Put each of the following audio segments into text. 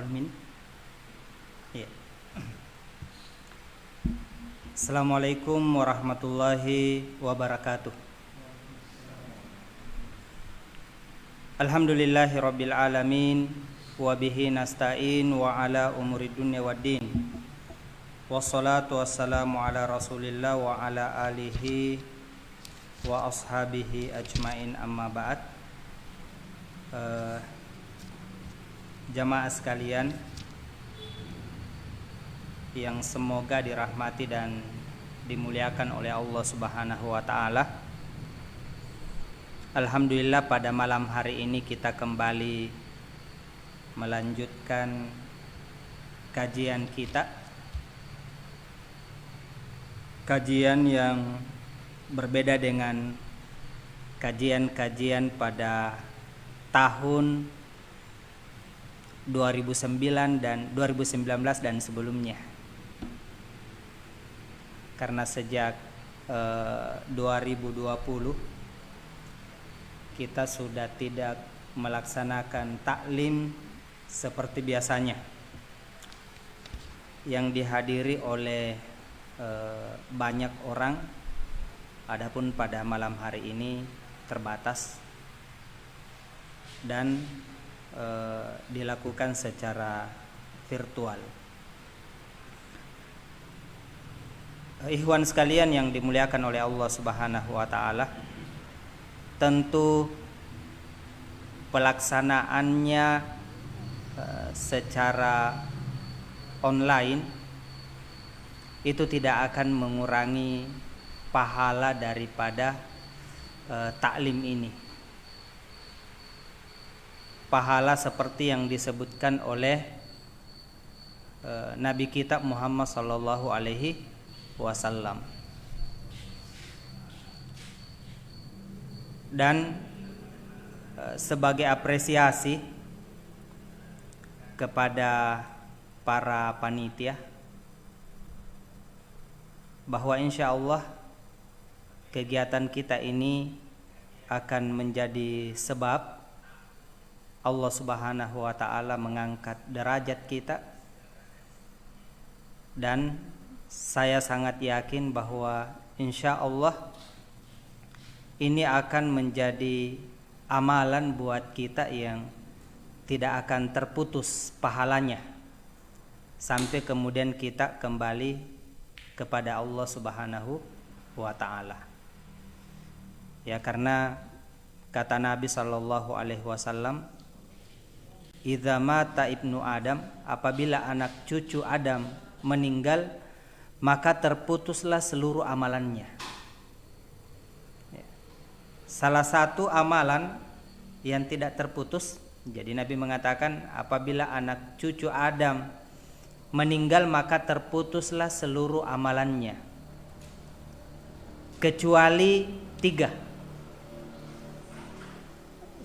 Min. Ya. Assalamualaikum warahmatullahi wabarakatuh. Alhamdulillahirabbil alamin wa bihi nasta'in wa ala umuri dunya waddin. Wassalatu wassalamu ala Rasulillah wa ala alihi wa ashabihi ajmain, amma ba'd. Jamaah sekalian yang semoga dirahmati dan dimuliakan oleh Allah Subhanahu wa taala. Alhamdulillah, pada malam hari ini kita kembali melanjutkan kajian kita. Kajian yang berbeda dengan kajian-kajian pada tahun 2019 dan sebelumnya. Karena sejak 2020 kita sudah tidak melaksanakan taklim seperti biasanya, yang dihadiri oleh banyak orang. Adapun pada malam hari ini terbatas dan dilakukan secara virtual. Ikhwan sekalian yang dimuliakan oleh Allah Subhanahu wa taala, tentu pelaksanaannya secara online itu tidak akan mengurangi pahala daripada taklim ini. Pahala seperti yang disebutkan oleh Nabi kita Muhammad sallallahu alaihi wasallam. Dan sebagai apresiasi kepada para panitia, bahwa insya Allah kegiatan kita ini akan menjadi sebab Allah Subhanahu wa ta'ala mengangkat derajat kita. Dan saya sangat yakin bahwa insya Allah ini akan menjadi amalan buat kita yang tidak akan terputus pahalanya sampai kemudian kita kembali kepada Allah Subhanahu wa ta'ala. Ya, karena kata Nabi sallallahu alaihi wasallam, idza mata ibnu Adam, apabila anak cucu Adam meninggal, maka terputuslah seluruh amalannya. Salah satu amalan yang tidak terputus, jadi Nabi mengatakan apabila anak cucu Adam meninggal maka terputuslah seluruh amalannya, kecuali 3.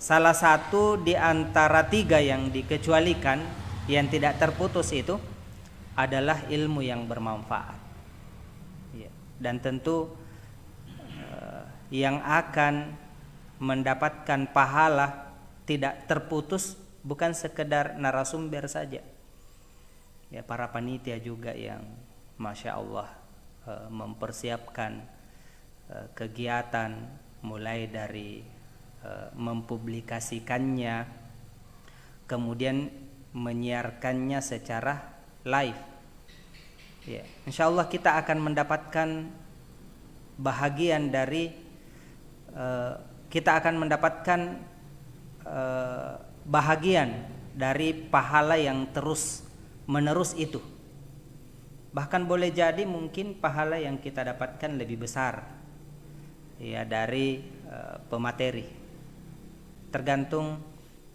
Salah satu di antara 3 yang dikecualikan, yang tidak terputus itu adalah ilmu yang bermanfaat. Dan tentu yang akan mendapatkan pahala tidak terputus bukan sekedar narasumber saja. Ya, para panitia juga yang Masya Allah mempersiapkan kegiatan mulai dari mempublikasikannya, kemudian menyiarkannya secara live. Ya, insya Allah kita akan mendapatkan bahagian dari kita akan mendapatkan bahagian dari pahala yang terus menerus itu. Bahkan boleh jadi mungkin pahala yang kita dapatkan lebih besar ya dari pemateri. Tergantung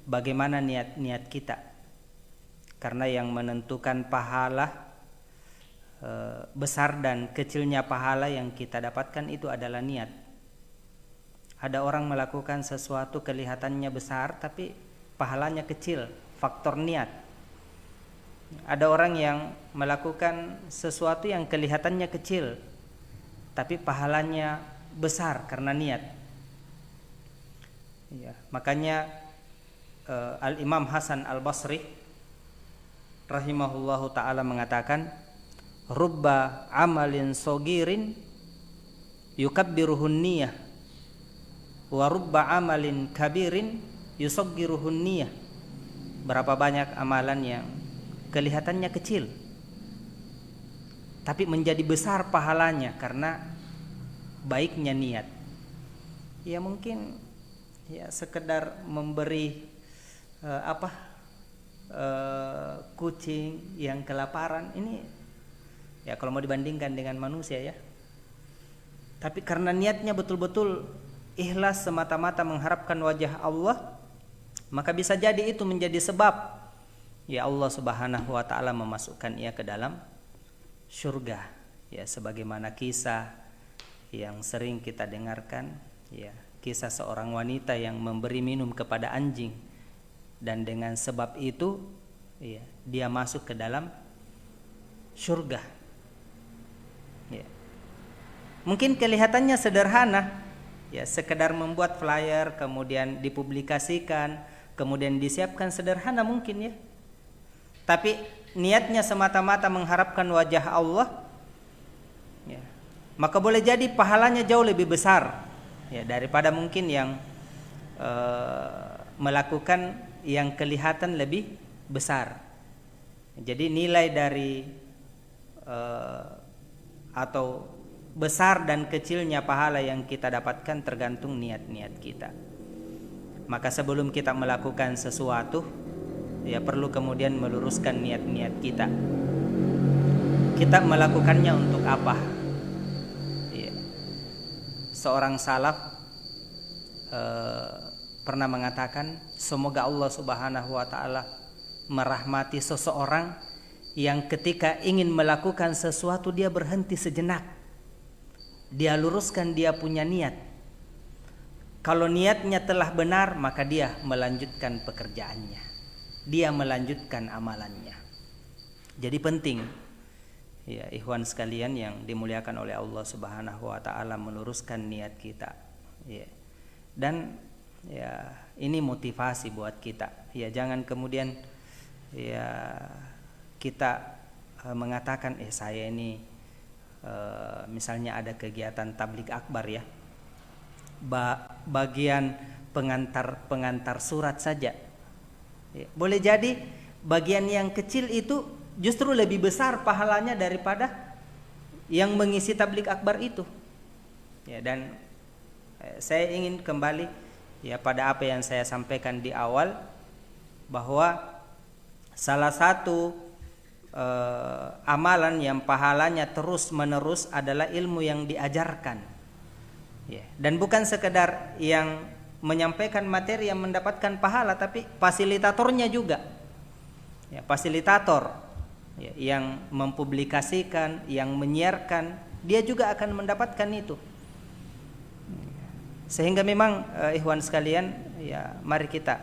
bagaimana niat kita. Karena yang menentukan pahala besar dan kecilnya pahala yang kita dapatkan itu adalah niat. Ada orang melakukan sesuatu kelihatannya besar tapi pahalanya kecil, faktor niat. Ada orang yang melakukan sesuatu yang kelihatannya kecil tapi pahalanya besar karena niat. Ya, makanya Al-Imam Hasan Al-Basri rahimahullahu taala mengatakan, rubba amalin sogirin yukabbiruhun niyah wa rubba amalin kabirin yusoggiruhun niyah. Berapa banyak amalan yang kelihatannya kecil tapi menjadi besar pahalanya karena baiknya niat. Ya mungkin ya sekedar memberi kucing yang kelaparan, ini ya kalau mau dibandingkan dengan manusia ya. Tapi karena niatnya betul-betul ikhlas semata-mata mengharapkan wajah Allah, maka bisa jadi itu menjadi sebab ya Allah Subhanahu wa taala memasukkan ia ke dalam surga. Ya sebagaimana kisah yang sering kita dengarkan, ya kisah seorang wanita yang memberi minum kepada anjing, dan dengan sebab itu ya, dia masuk ke dalam surga. Ya. Mungkin kelihatannya sederhana, ya sekedar membuat flyer kemudian dipublikasikan, kemudian disiapkan, sederhana mungkin ya. Tapi niatnya semata-mata mengharapkan wajah Allah, ya, maka boleh jadi pahalanya jauh lebih besar ya daripada mungkin yang melakukan yang kelihatan lebih besar. Jadi nilai dari atau besar dan kecilnya pahala yang kita dapatkan tergantung niat-niat kita. Maka sebelum kita melakukan sesuatu, ya perlu kemudian meluruskan niat-niat kita. Kita melakukannya untuk apa? Ya. Seorang salaf pernah mengatakan, semoga Allah Subhanahu wa taala merahmati seseorang yang ketika ingin melakukan sesuatu dia berhenti sejenak. Dia luruskan dia punya niat. Kalau niatnya telah benar, maka dia melanjutkan pekerjaannya. Dia melanjutkan amalannya. Jadi penting ya ikhwan sekalian yang dimuliakan oleh Allah Subhanahu wa taala, meluruskan niat kita. Ya. Dan ya ini motivasi buat kita. Ya jangan kemudian ya kita mengatakan saya ini misalnya ada kegiatan tablik akbar ya, bagian pengantar surat saja ya, boleh jadi bagian yang kecil itu justru lebih besar pahalanya daripada yang mengisi tablik akbar itu ya. Dan saya ingin kembali ya pada apa yang saya sampaikan di awal, bahwa salah satu amalan yang pahalanya terus menerus adalah ilmu yang diajarkan ya. Dan bukan sekedar yang menyampaikan materi yang mendapatkan pahala, tapi fasilitatornya juga ya, fasilitator ya, yang mempublikasikan, yang menyiarkan, dia juga akan mendapatkan itu. Sehingga memang ikhwan sekalian ya, mari kita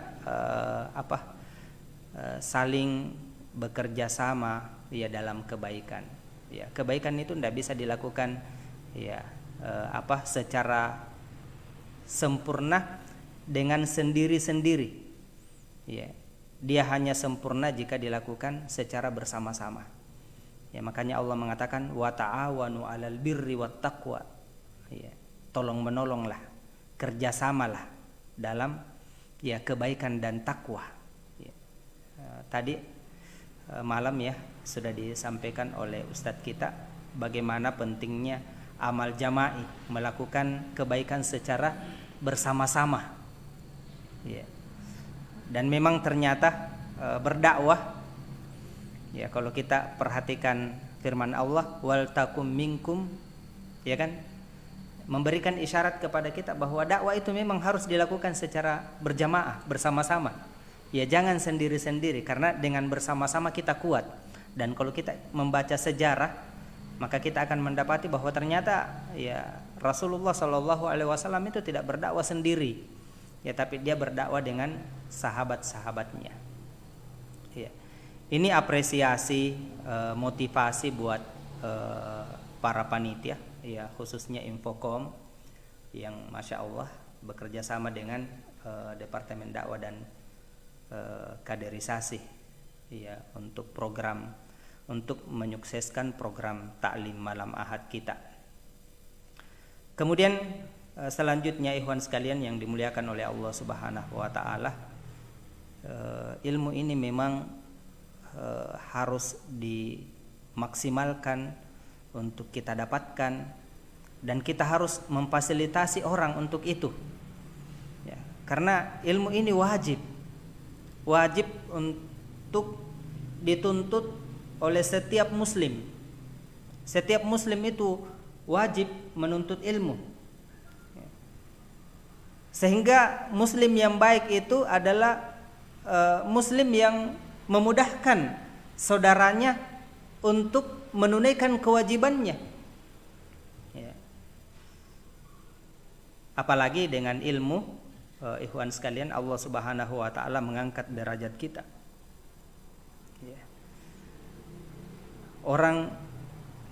saling bekerja sama ya dalam kebaikan. Ya, kebaikan itu tidak bisa dilakukan ya secara sempurna dengan sendiri-sendiri. Ya, dia hanya sempurna jika dilakukan secara bersama-sama. Ya, makanya Allah mengatakan wa ta'awanu 'alal birri wat taqwa. Ya, tolong menolonglah, kerjasamalah dalam ya kebaikan dan takwa. Ya. Tadi malam ya sudah disampaikan oleh Ustadz kita bagaimana pentingnya amal jama'i, melakukan kebaikan secara bersama-sama ya. Dan memang ternyata berdakwah ya, kalau kita perhatikan firman Allah wal takum minkum ya kan, memberikan isyarat kepada kita bahwa dakwah itu memang harus dilakukan secara berjamaah, bersama-sama. Ya jangan sendiri-sendiri, karena dengan bersama-sama kita kuat. Dan kalau kita membaca sejarah, maka kita akan mendapati bahwa ternyata ya Rasulullah SAW itu tidak berdakwah sendiri, ya tapi dia berdakwah dengan sahabat-sahabatnya. Ya. Ini apresiasi, motivasi buat para panitia, ya khususnya Infocom yang masya Allah bekerja sama dengan Departemen Dakwah dan Kaderisasi ya, untuk menyukseskan program taklim malam Ahad kita. Kemudian selanjutnya ikhwan sekalian yang dimuliakan oleh Allah Subhanahu wa taala, ilmu ini memang harus dimaksimalkan untuk kita dapatkan, dan kita harus memfasilitasi orang untuk itu. Ya, karena ilmu ini wajib untuk dituntut oleh setiap muslim. Setiap muslim itu wajib menuntut ilmu. Sehingga muslim yang baik itu adalah muslim yang memudahkan saudaranya untuk menunaikan kewajibannya. Ya. Apalagi dengan ilmu, ikhwan sekalian, Allah Subhanahu wa taala mengangkat derajat kita. Ya. Orang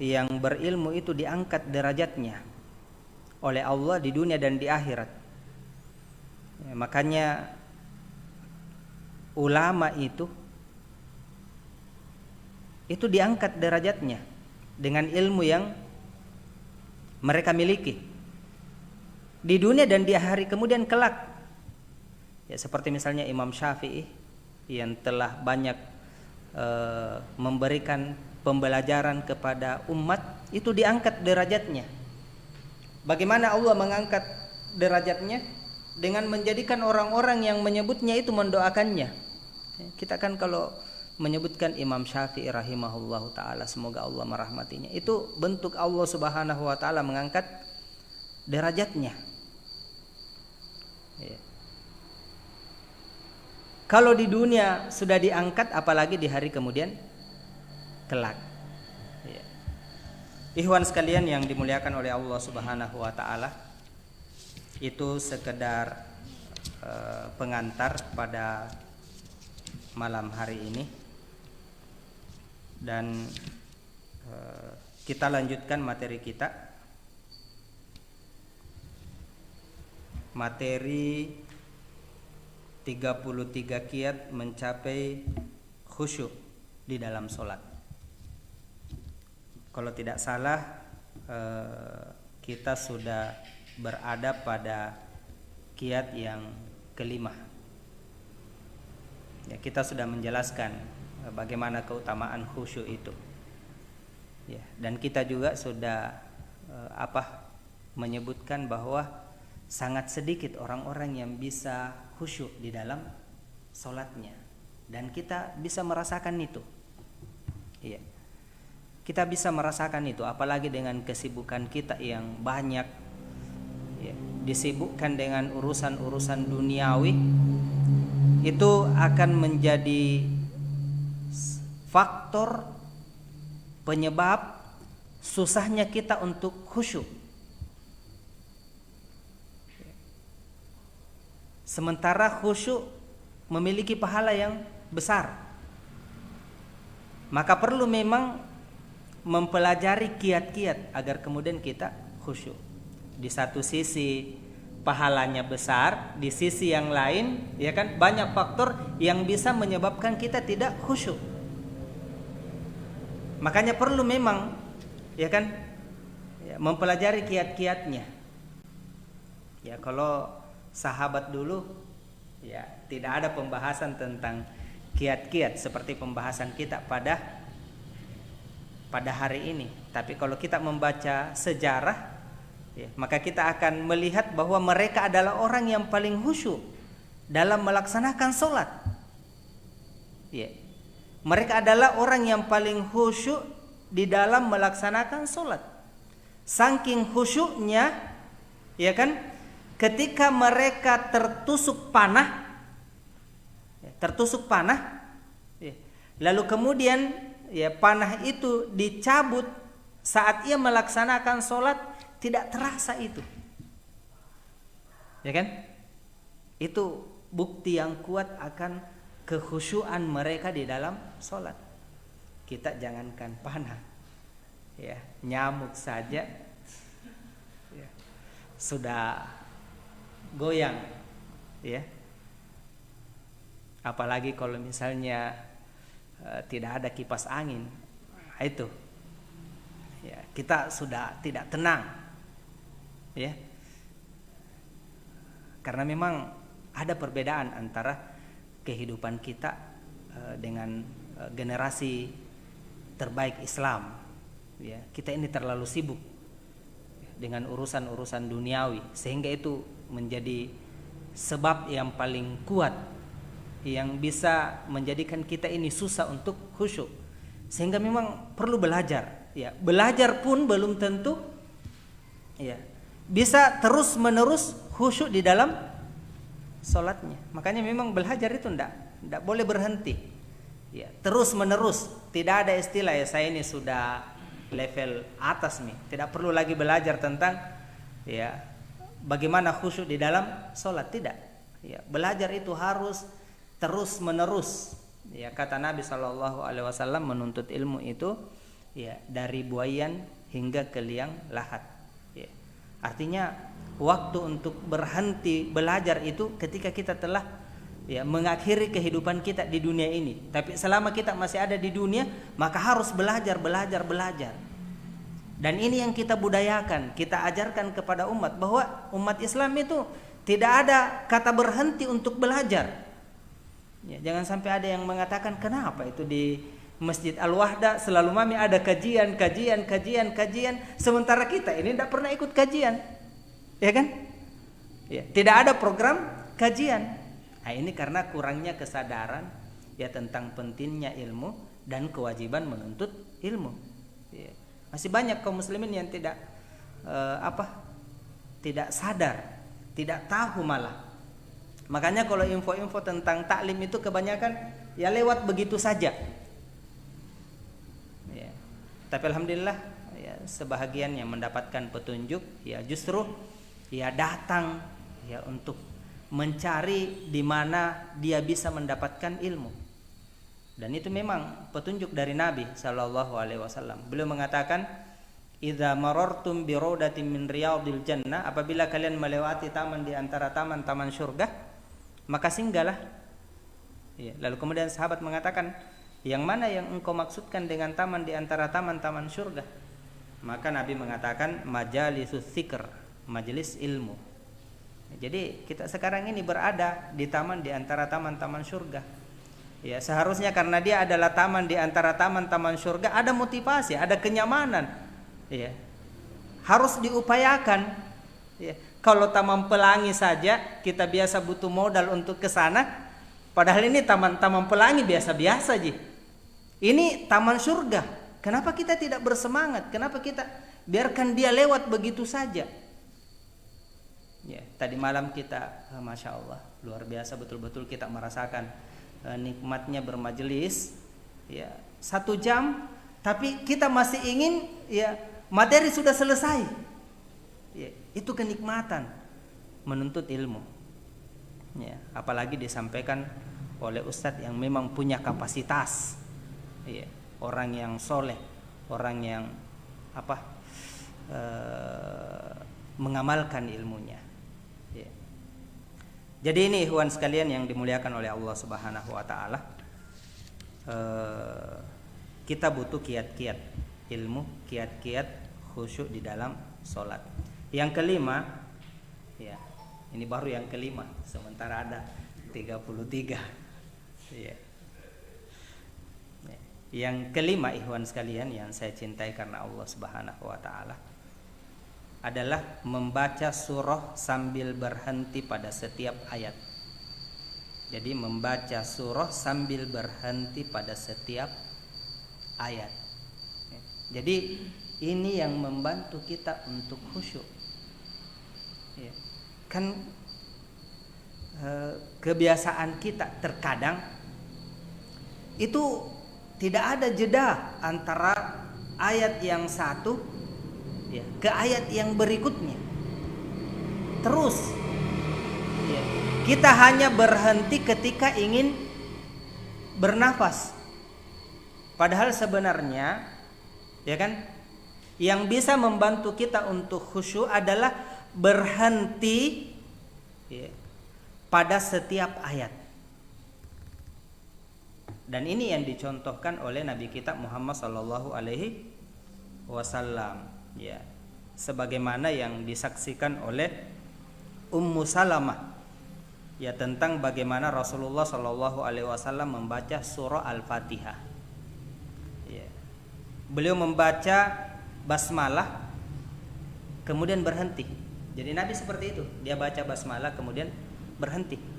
yang berilmu itu diangkat derajatnya oleh Allah di dunia dan di akhirat. Ya, makanya ulama itu diangkat derajatnya dengan ilmu yang mereka miliki di dunia dan di hari kemudian kelak. Ya, seperti misalnya Imam Syafi'i yang telah banyak memberikan pembelajaran kepada umat, itu diangkat derajatnya. Bagaimana Allah mengangkat derajatnya? Dengan menjadikan orang-orang yang menyebutnya itu mendoakannya. Kita kan kalau menyebutkan Imam Syafi'i rahimahullahu ta'ala, semoga Allah merahmatinya, itu bentuk Allah Subhanahu wa ta'ala mengangkat derajatnya. Ya. Kalau di dunia sudah diangkat, apalagi di hari kemudian kelak. Ya. Ikhwan sekalian yang dimuliakan oleh Allah Subhanahu wa ta'ala, itu sekedar pengantar pada malam hari ini, dan kita lanjutkan materi kita. Materi 33 kiat mencapai khusyuk di dalam sholat. Kalau tidak salah kita sudah berada pada kiat yang kelima. Ya, kita sudah menjelaskan bagaimana keutamaan khusyuk itu. Ya, dan kita juga sudah menyebutkan bahwa sangat sedikit orang-orang yang bisa khusyuk di dalam sholatnya, dan kita bisa merasakan itu. Iya, kita bisa merasakan itu, apalagi dengan kesibukan kita yang banyak, ya, disibukkan dengan urusan-urusan duniawi, itu akan menjadi faktor penyebab susahnya kita untuk khusyuk. Sementara khusyuk memiliki pahala yang besar, maka perlu memang mempelajari kiat-kiat agar kemudian kita khusyuk. Di satu sisi pahalanya besar, di sisi yang lain, ya kan, banyak faktor yang bisa menyebabkan kita tidak khusyuk. Makanya perlu memang, ya kan, ya, mempelajari kiat-kiatnya. Ya, kalau sahabat dulu, ya, tidak ada pembahasan tentang kiat-kiat seperti pembahasan kita pada hari ini. Tapi kalau kita membaca sejarah, ya, maka kita akan melihat bahwa mereka adalah orang yang paling khusyuk dalam melaksanakan sholat. Ya, mereka adalah orang yang paling khusyuk di dalam melaksanakan sholat. Saking khusyuknya, ya kan, ketika mereka tertusuk panah, ya, lalu kemudian, ya, panah itu dicabut saat ia melaksanakan sholat, tidak terasa itu, ya kan? Itu bukti yang kuat akan kekhusyuan mereka di dalam sholat. Kita jangankan panah, ya, nyamuk saja, ya, sudah goyang, ya. Apalagi kalau misalnya tidak ada kipas angin. Nah, itu ya, kita sudah tidak tenang ya, karena memang ada perbedaan antara kehidupan kita dengan generasi terbaik Islam ya. Kita ini terlalu sibuk dengan urusan-urusan duniawi, sehingga itu menjadi sebab yang paling kuat yang bisa menjadikan kita ini susah untuk khusyuk. Sehingga memang perlu belajar ya. Belajar pun belum tentu ya bisa terus menerus khusyuk di dalam sholatnya. Makanya memang belajar itu tidak boleh berhenti ya, terus menerus. Tidak ada istilah ya saya ini sudah level atas nih, tidak perlu lagi belajar tentang ya bagaimana khusyuk di dalam sholat. Tidak ya, belajar itu harus terus menerus ya. Kata Nabi SAW, menuntut ilmu itu ya dari buayan hingga ke liang lahat ya. Artinya waktu untuk berhenti belajar itu ketika kita telah ya mengakhiri kehidupan kita di dunia ini. Tapi selama kita masih ada di dunia, maka harus belajar. Dan ini yang kita budayakan, kita ajarkan kepada umat, bahwa umat Islam itu tidak ada kata berhenti untuk belajar ya. Jangan sampai ada yang mengatakan, kenapa itu di Masjid Al-Wahda selalu mami ada kajian, sementara kita ini tidak pernah ikut kajian ya kan ya, tidak ada program kajian. Nah, ini karena kurangnya kesadaran ya tentang pentingnya ilmu dan kewajiban menuntut ilmu ya. Masih banyak kaum muslimin yang tidak tidak sadar, tidak tahu malah. Makanya kalau info-info tentang taklim itu kebanyakan ya lewat begitu saja ya. Tapi alhamdulillah ya, sebahagian yang mendapatkan petunjuk ya justru ya datang ya untuk mencari di mana dia bisa mendapatkan ilmu. Dan itu memang petunjuk dari Nabi SAW. Beliau mengatakan, "Idza marartum bi raudatin min riyadil jannah," apabila kalian melewati taman di antara taman-taman surga, maka singgahlah. Ya, lalu kemudian sahabat mengatakan, "Yang mana yang engkau maksudkan dengan taman di antara taman-taman surga?" Maka Nabi mengatakan, "Majalisus dzikr," majelis ilmu. Jadi kita sekarang ini berada di taman di antara taman-taman surga. Ya, seharusnya karena dia adalah taman di antara taman-taman surga, ada motivasi, ada kenyamanan. Ya. Harus diupayakan. Ya. Kalau Taman Pelangi saja kita biasa butuh modal untuk ke sana, padahal ini taman-taman pelangi biasa-biasa aja. Ini taman surga. Kenapa kita tidak bersemangat? Kenapa kita biarkan dia lewat begitu saja? Ya, tadi malam kita, masya Allah, luar biasa betul-betul kita merasakan nikmatnya bermajelis ya 1 jam, tapi kita masih ingin ya materi sudah selesai ya. Itu kenikmatan menuntut ilmu ya, apalagi disampaikan oleh ustadz yang memang punya kapasitas ya, orang yang soleh, orang yang mengamalkan ilmunya. Jadi ini ikhwan sekalian yang dimuliakan oleh Allah Subhanahu wa taala. Kita butuh kiat-kiat ilmu, kiat-kiat khusyuk di dalam salat. Yang kelima, ya. Ini baru yang kelima, sementara ada 33. Ya. Yang kelima ikhwan sekalian yang saya cintai karena Allah Subhanahu wa taala adalah membaca surah sambil berhenti pada setiap ayat. Jadi membaca surah sambil berhenti pada setiap ayat. Jadi ini yang membantu kita untuk khusyuk. Kan kebiasaan kita terkadang itu tidak ada jeda antara ayat yang satu ya, ke ayat yang berikutnya. Terus ya, kita hanya berhenti ketika ingin bernafas. Padahal sebenarnya ya kan, yang bisa membantu kita untuk khusyuk adalah berhenti ya, pada setiap ayat. Dan ini yang dicontohkan oleh Nabi kita Muhammad sallallahu alaihi wasallam, ya. Sebagaimana yang disaksikan oleh Ummu Salamah, ya, tentang bagaimana Rasulullah sallallahu alaihi wasallam membaca surah Al-Fatihah. Ya. Beliau membaca basmalah kemudian berhenti. Jadi Nabi seperti itu, dia baca basmalah kemudian berhenti.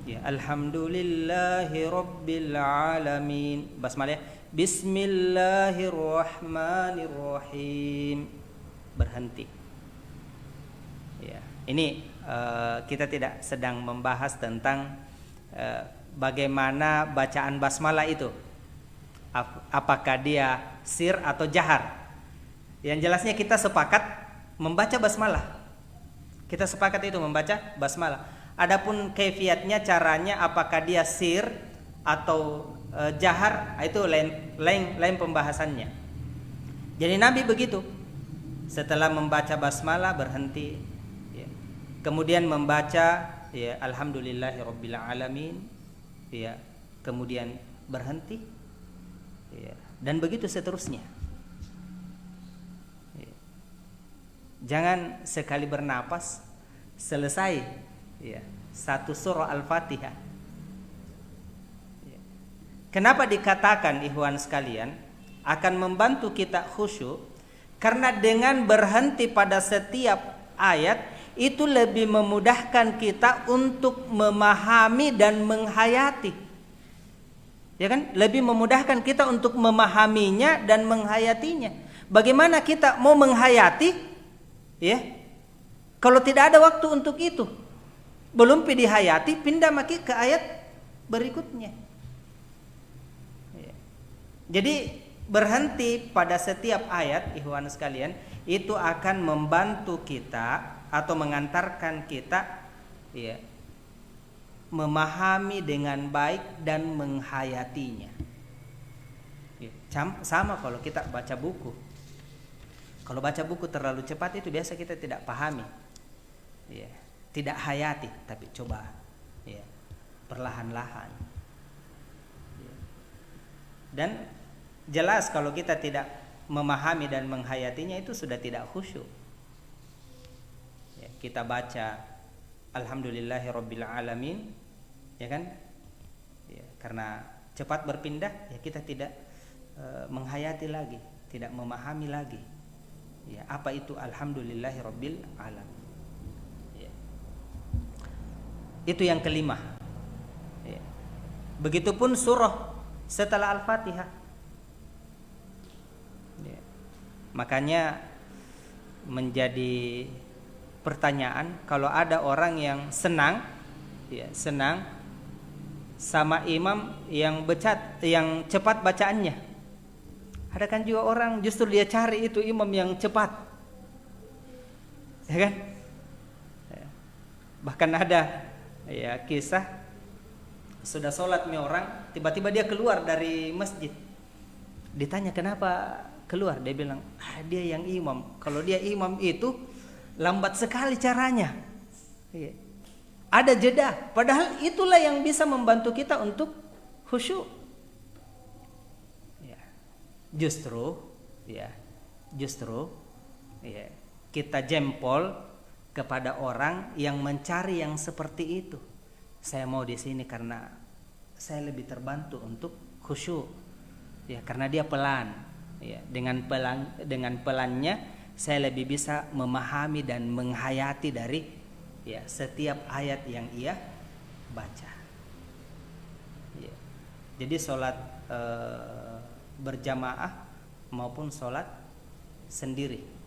Ya, alhamdulillahi rabbil alamin. Basmalah, bismillahirrahmanirrahim. Berhenti. Ya, ini kita tidak sedang membahas tentang bagaimana bacaan basmalah itu. Apakah dia sir atau jahar? Yang jelasnya kita sepakat membaca basmalah. Kita sepakat itu membaca basmalah. Adapun kaifiatnya, caranya, apakah dia sir atau jahar, itu lain pembahasannya. Jadi Nabi begitu, setelah membaca basmalah berhenti, ya. Kemudian membaca, ya, alhamdulillahirabbil alamin, ya, kemudian berhenti, ya, dan begitu seterusnya. Ya. Jangan sekali bernapas selesai, ya, satu surah Al-Fatihah. Ya. Kenapa dikatakan ikhwan sekalian akan membantu kita khusyuk? Karena dengan berhenti pada setiap ayat itu lebih memudahkan kita untuk memahami dan menghayati. Ya kan? Lebih memudahkan kita untuk memahaminya dan menghayatinya. Bagaimana kita mau menghayati, ya, kalau tidak ada waktu untuk itu? Belum dihayati, pindah maki ke ayat berikutnya. Jadi berhenti pada setiap ayat, ikhwan sekalian, itu akan membantu kita atau mengantarkan kita, ya, memahami dengan baik dan menghayatinya. Ya, sama kalau kita baca buku. Kalau baca buku terlalu cepat itu biasa kita tidak pahami. Ya. Tidak hayati, tapi coba, ya, perlahan-lahan. Ya. Dan jelas kalau kita tidak memahami dan menghayatinya itu sudah tidak khusyuk. Ya, kita baca alhamdulillahirabbil alamin, ya kan? Ya, karena cepat berpindah, ya kita tidak menghayati lagi, tidak memahami lagi. Ya, apa itu alhamdulillahirabbil alamin? Itu yang kelima. Ya. Begitupun surah setelah Al-Fatihah. Ya. Makanya menjadi pertanyaan kalau ada orang yang senang, ya, senang sama imam yang cepat bacaannya. Ada kan juga orang justru dia cari itu imam yang cepat, ya kan? Ya. Bahkan ada, ya, kisah sudah sholat orang, tiba-tiba dia keluar dari masjid. Ditanya kenapa keluar, dia bilang dia yang imam. Kalau dia imam itu lambat sekali caranya. Ya. Ada jeda. Padahal itulah yang bisa membantu kita untuk khusyuk. Ya. Justru, ya, kita jempol kepada orang yang mencari yang seperti itu. Saya mau di sini karena saya lebih terbantu untuk khusyuk. Ya, karena dia pelan. Ya, dengan pelannya saya lebih bisa memahami dan menghayati dari, ya, setiap ayat yang ia baca. Ya. Jadi sholat berjamaah maupun sholat sendiri.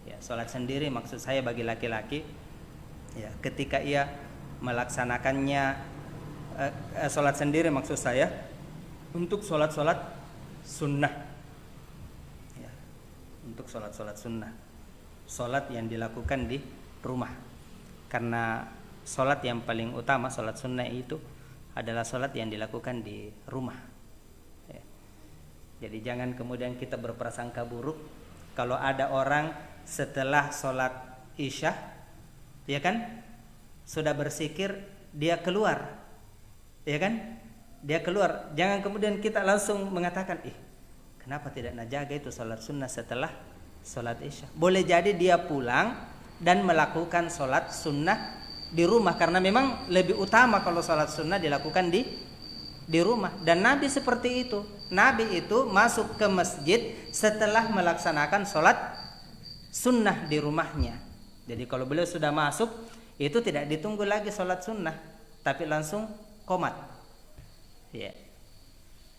Ya, sholat sendiri maksud saya bagi laki-laki, ya, ketika ia melaksanakannya, sholat sendiri maksud saya untuk sholat sunnah, ya, untuk sholat sunnah, sholat yang dilakukan di rumah. Karena sholat yang paling utama, sholat sunnah itu adalah sholat yang dilakukan di rumah. Ya. Jadi jangan kemudian kita berprasangka buruk kalau ada orang setelah sholat isya, ya kan, sudah bersikir dia keluar, ya kan, dia keluar, jangan kemudian kita langsung mengatakan, kenapa tidak najaga itu sholat sunnah setelah sholat isya. Boleh jadi dia pulang dan melakukan sholat sunnah di rumah, karena memang lebih utama kalau sholat sunnah dilakukan di rumah. Dan Nabi seperti itu. Nabi itu masuk ke masjid setelah melaksanakan sholat sunnah di rumahnya. Jadi kalau beliau sudah masuk, itu tidak ditunggu lagi sholat sunnah, tapi langsung qomat. Ya,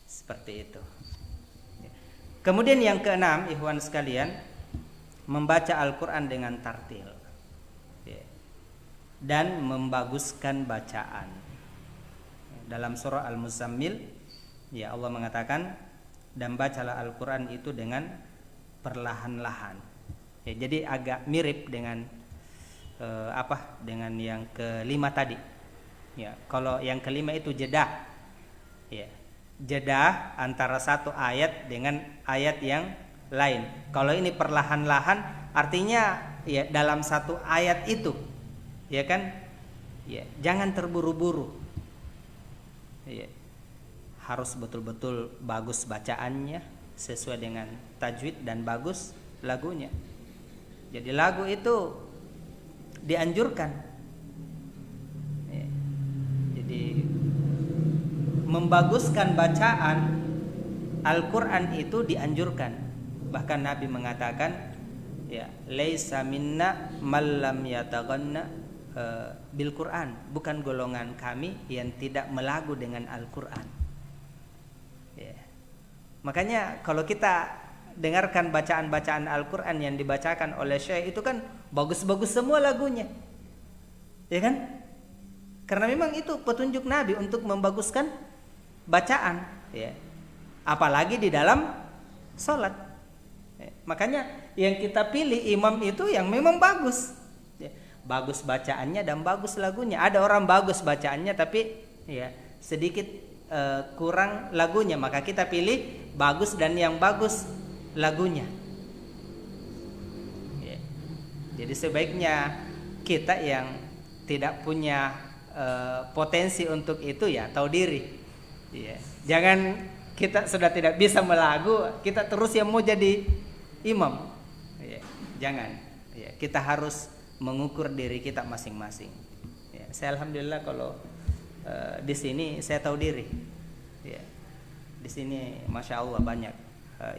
seperti itu. Kemudian yang keenam, ikhwan sekalian, membaca Al-Quran dengan tartil, dan membaguskan bacaan. Dalam surah Al-Muzammil, ya Allah mengatakan, dan bacalah Al-Quran itu dengan perlahan-lahan. Ya, jadi agak mirip dengan dengan yang kelima tadi. Ya, kalau yang kelima itu jedah. Ya, jedah antara satu ayat dengan ayat yang lain. Kalau ini perlahan-lahan, artinya ya dalam satu ayat itu, ya kan? Ya, jangan terburu-buru. Ya, harus betul-betul bagus bacaannya, sesuai dengan tajwid, dan bagus lagunya. Jadi lagu itu dianjurkan. Ya, jadi membaguskan bacaan Al-Quran itu dianjurkan. Bahkan Nabi mengatakan, ya, laisa minna man lam yataghanna bil Quran, bukan golongan kami yang tidak melagu dengan Al-Quran. Ya. Makanya kalau kita dengarkan bacaan-bacaan Al-Quran yang dibacakan oleh syekh itu kan bagus-bagus semua lagunya, ya kan? Karena memang itu petunjuk Nabi untuk membaguskan bacaan, ya. Apalagi di dalam sholat. Ya. Makanya yang kita pilih imam itu yang memang bagus, ya. Bagus bacaannya dan bagus lagunya. Ada orang bagus bacaannya tapi ya sedikit kurang lagunya, maka kita pilih bagus dan yang bagus lagunya. Ya. Jadi sebaiknya kita yang tidak punya potensi untuk itu ya tahu diri. Ya. Jangan kita sudah tidak bisa melagu, kita terus yang mau jadi imam. Ya. Jangan. Ya. Kita harus mengukur diri kita masing-masing. Ya. Saya alhamdulillah kalau di sini saya tahu diri. Ya. Di sini masya Allah banyak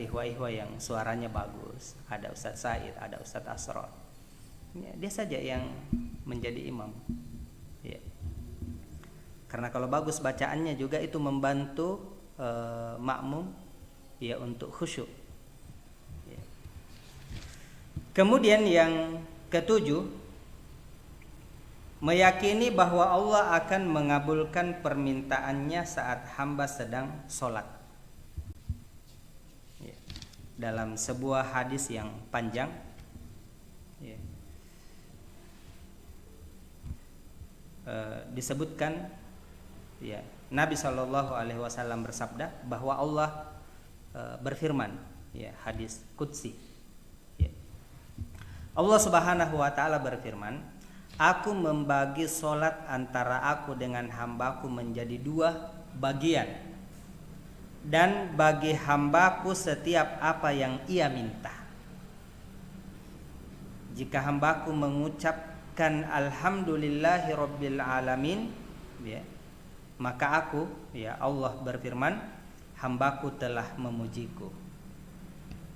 ikhwah-ikhwah yang suaranya bagus. Ada Ustadz Said, ada Ustadz Asror. Ya, dia saja yang menjadi imam. Ya. Karena kalau bagus bacaannya juga itu membantu makmum ya untuk khusyuk. Ya. Kemudian yang ketujuh, meyakini bahwa Allah akan mengabulkan permintaannya saat hamba sedang sholat. Ya. Dalam sebuah hadis yang panjang, ya, disebutkan, ya, Nabi SAW bersabda bahwa Allah berfirman, ya, hadis qudsi, ya. Allah Subhanahu wa taala berfirman, aku membagi solat antara aku dengan hambaku menjadi dua bagian, dan bagi hambaku setiap apa yang ia minta. Jika hambaku mengucapkan alhamdulillahi rabbil alamin, ya, maka aku, ya, Allah berfirman, hambaku telah memujiku.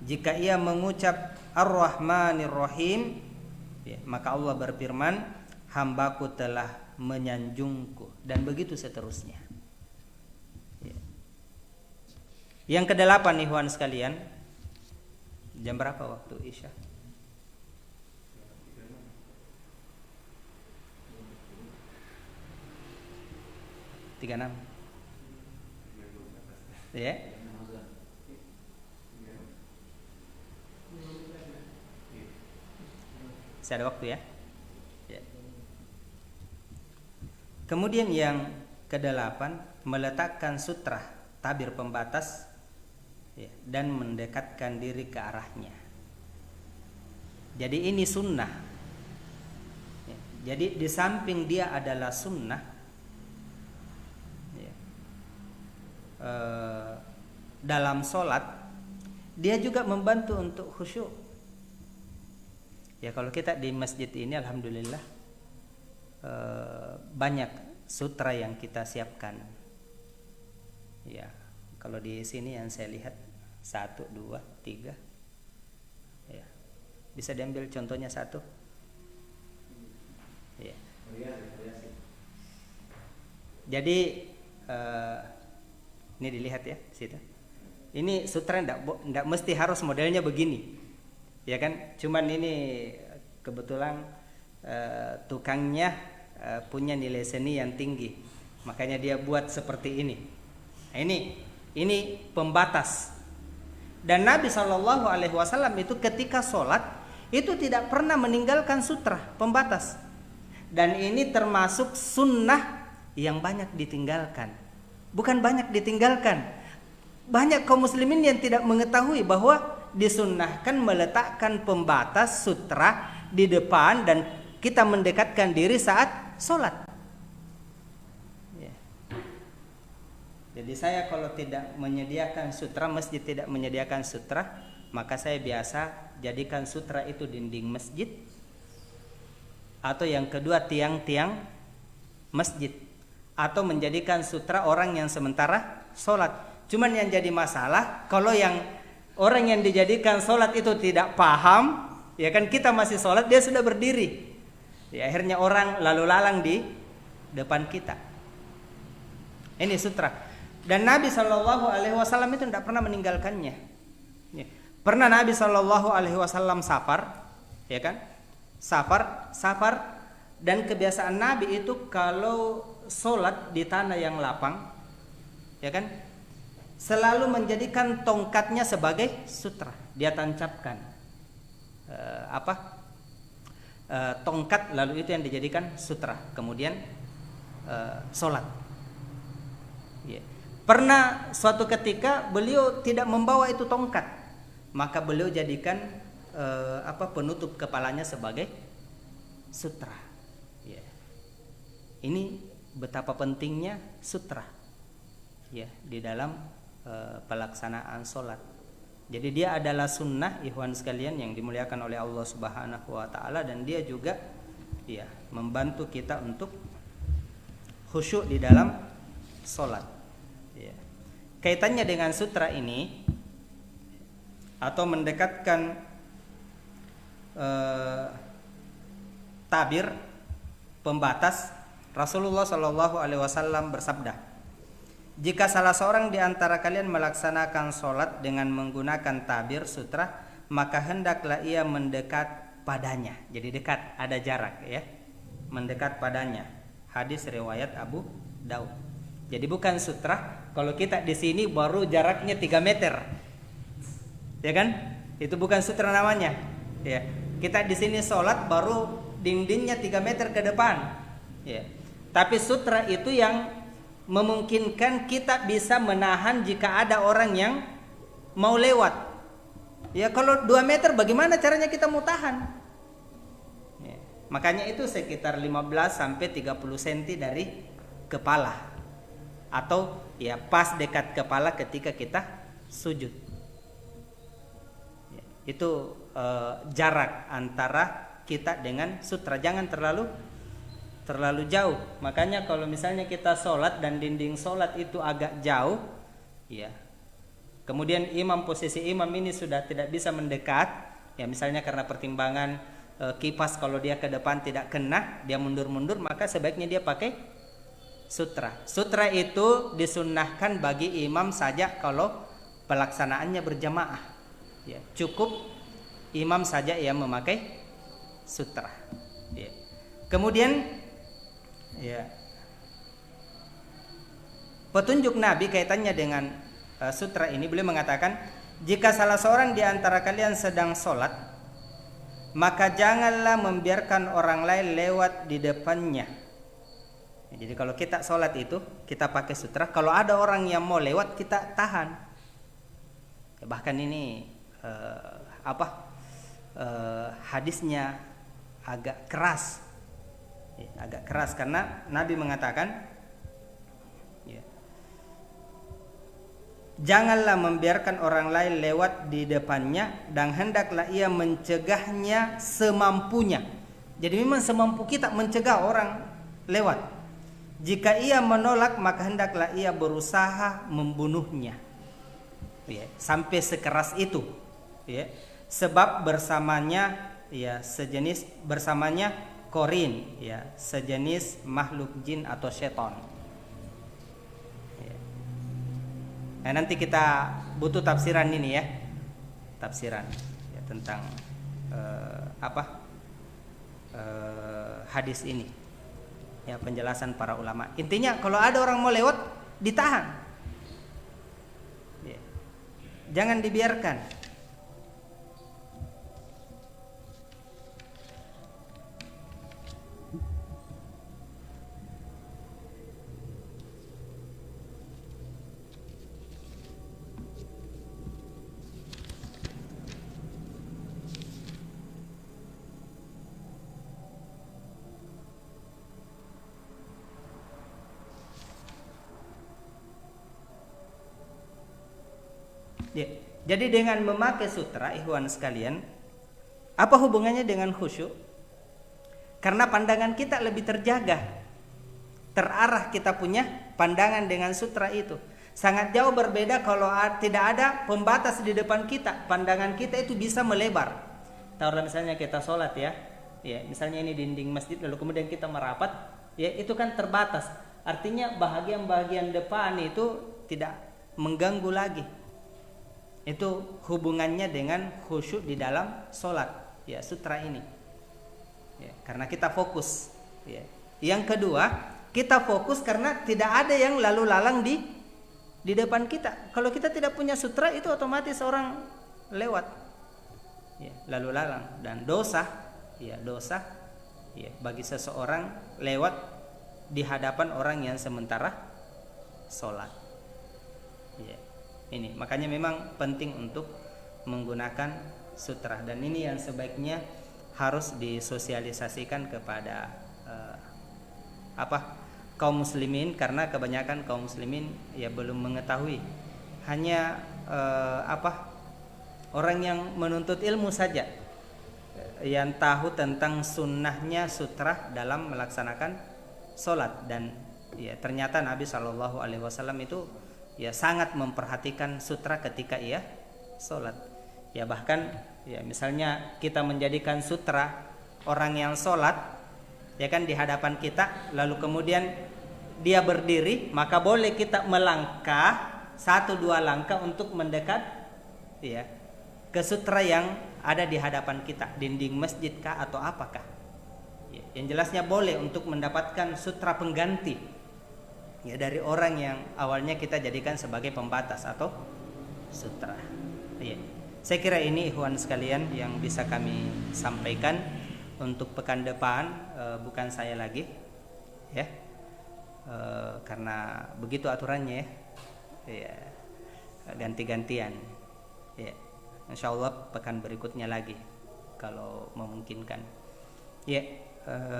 Jika ia mengucap ar-rahmanir rahim, ya, maka Allah berfirman, hambaku telah menyanjungku, dan begitu seterusnya. Ya. Yang kedelapan, ikhwan sekalian, jam berapa waktu Isya? 36. Ya. Saya ada waktu ya. Ya. Kemudian yang kedelapan, meletakkan sutra tabir pembatas, ya, dan mendekatkan diri ke arahnya. Jadi ini sunnah. Ya. Jadi di samping dia adalah sunnah, ya, dalam sholat, dia juga membantu untuk khusyuk. Ya kalau kita di masjid ini alhamdulillah banyak sutra yang kita siapkan. Ya kalau di sini yang saya lihat 1, 2, 3. Ya. Bisa diambil contohnya 1. Ya. Jadi ini dilihat ya situ. Ini sutra enggak mesti harus modelnya begini. Ya kan? Cuman ini kebetulan tukangnya punya nilai seni yang tinggi. Makanya dia buat seperti ini. Nah, ini pembatas. Dan Nabi SAW itu ketika sholat itu tidak pernah meninggalkan sutra pembatas. Dan ini termasuk sunnah yang banyak ditinggalkan. Bukan banyak ditinggalkan. Banyak kaum muslimin yang tidak mengetahui bahwa disunnahkan meletakkan pembatas sutra di depan dan kita mendekatkan diri saat sholat. Jadi saya kalau tidak menyediakan sutra, masjid tidak menyediakan sutra, maka saya biasa jadikan sutra itu dinding masjid, atau yang kedua tiang-tiang masjid, atau menjadikan sutra orang yang sementara sholat. Cuman yang jadi masalah kalau yang orang yang dijadikan sholat itu tidak paham, ya kan, kita masih sholat dia sudah berdiri, ya, akhirnya orang lalu lalang di depan kita. Ini sutra. Dan Nabi SAW itu tidak pernah meninggalkannya. Pernah Nabi SAW safar, ya kan? Safar. Dan kebiasaan Nabi itu kalau sholat di tanah yang lapang, ya kan, selalu menjadikan tongkatnya sebagai sutra. Dia tancapkan tongkat, lalu itu yang dijadikan sutra. Kemudian sholat. Yeah. Pernah suatu ketika beliau tidak membawa itu tongkat, maka beliau jadikan penutup kepalanya sebagai sutra. Yeah. Ini betapa pentingnya sutra, ya, di dalam pelaksanaan sholat. Jadi dia adalah sunnah, ikhwan sekalian yang dimuliakan oleh Allah Subhanahu wa taala, dan dia juga ya membantu kita untuk khusyuk di dalam sholat. Ya. Kaitannya dengan sutra ini atau mendekatkan tabir pembatas, Rasulullah SAW bersabda, jika salah seorang di antara kalian melaksanakan sholat dengan menggunakan tabir sutra, maka hendaklah ia mendekat padanya. Jadi dekat, ada jarak, ya, mendekat padanya. Hadis riwayat Abu Daud. Jadi bukan sutra. Kalau kita di sini baru jaraknya 3 meter, ya kan? Itu bukan sutra namanya. Ya, kita di sini sholat baru dindingnya 3 meter ke depan. Ya. Tapi sutra itu yang memungkinkan kita bisa menahan jika ada orang yang mau lewat. Ya, kalau 2 meter bagaimana caranya kita mau tahan? Ya. Makanya itu sekitar 15 sampai 30 cm dari kepala. Atau ya pas dekat kepala ketika kita sujud. Ya, itu jarak antara kita dengan sutra. Jangan terlalu jauh. Makanya kalau misalnya kita sholat dan dinding sholat itu agak jauh, ya, kemudian posisi imam ini sudah tidak bisa mendekat, ya, misalnya karena pertimbangan kipas kalau dia ke depan tidak kena, dia mundur-mundur, maka sebaiknya dia pakai sutra. Sutra itu disunnahkan bagi imam saja kalau pelaksanaannya berjamaah. Ya, cukup imam saja yang memakai sutra. Ya. Kemudian, ya, petunjuk Nabi kaitannya dengan sutra ini, beliau mengatakan, jika salah seorang di antara kalian sedang sholat, maka janganlah membiarkan orang lain lewat di depannya. Jadi kalau kita sholat itu kita pakai sutra. Kalau ada orang yang mau lewat kita tahan. Bahkan ini hadisnya agak keras, karena Nabi mengatakan, Janganlah membiarkan orang lain lewat di depannya, dan hendaklah ia mencegahnya semampunya. Jadi memang semampu kita mencegah orang lewat. Jika ia menolak, maka hendaklah ia berusaha membunuhnya. Ya, sampai sekeras itu. Ya, sebab bersamanya ya sejenis bersamanya korin, ya, sejenis makhluk jin atau setan. Nah, nanti kita butuh tafsiran ini ya, tafsiran ya, tentang hadis ini, ya, penjelasan para ulama. Intinya kalau ada orang mau lewat, ditahan, ya, jangan dibiarkan. Ya, jadi dengan memakai sutra, ikhwan sekalian, apa hubungannya dengan khusyuk? Karena pandangan kita lebih terjaga, terarah kita punya pandangan dengan sutra itu. Sangat jauh berbeda kalau tidak ada pembatas di depan kita. Pandangan kita itu bisa melebar. Taruhlah misalnya kita sholat ya, misalnya ini dinding masjid, lalu kemudian kita merapat, ya itu kan terbatas. Artinya bahagian-bahagian depan itu tidak mengganggu lagi. Itu hubungannya dengan khusyuk di dalam sholat, ya, sutra ini, ya, karena kita fokus, ya. Yang kedua, kita fokus karena tidak ada yang lalu lalang di depan kita. Kalau kita tidak punya sutra, itu otomatis orang lewat, ya, lalu lalang, dan dosa, ya, bagi seseorang lewat di hadapan orang yang sementara sholat, ya. Ini makanya memang penting untuk menggunakan sutra, dan ini yang sebaiknya harus disosialisasikan kepada kaum muslimin, karena kebanyakan kaum muslimin ya belum mengetahui. Hanya orang yang menuntut ilmu saja yang tahu tentang sunnahnya sutra dalam melaksanakan sholat, dan ya ternyata Nabi SAW itu ya sangat memperhatikan sutra ketika ia sholat. Ya bahkan ya misalnya kita menjadikan sutra orang yang sholat, ya kan, di hadapan kita, lalu kemudian dia berdiri, maka boleh kita melangkah 1-2 langkah untuk mendekat, ya, ke sutra yang ada di hadapan kita, dinding masjid kah atau apakah, ya, yang jelasnya boleh untuk mendapatkan sutra pengganti, ya, dari orang yang awalnya kita jadikan sebagai pembatas atau sutra. Ya. Saya kira ini ikhwan sekalian yang bisa kami sampaikan untuk pekan depan. Bukan saya lagi, ya, karena begitu aturannya, ya, ganti-gantian. Ya. Insya Allah pekan berikutnya lagi kalau memungkinkan. Ya.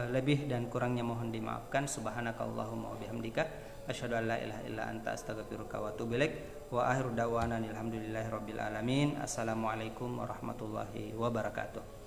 Lebih dan kurangnya mohon dimaafkan. Subhanakallahumma wa bihamdika asyhadu an la ilaha illa anta astaghfiruka wa atubu ilaik. Wa akhiru da'wana alhamdulillahi rabbil alamin. Assalamualaikum warahmatullahi wabarakatuh.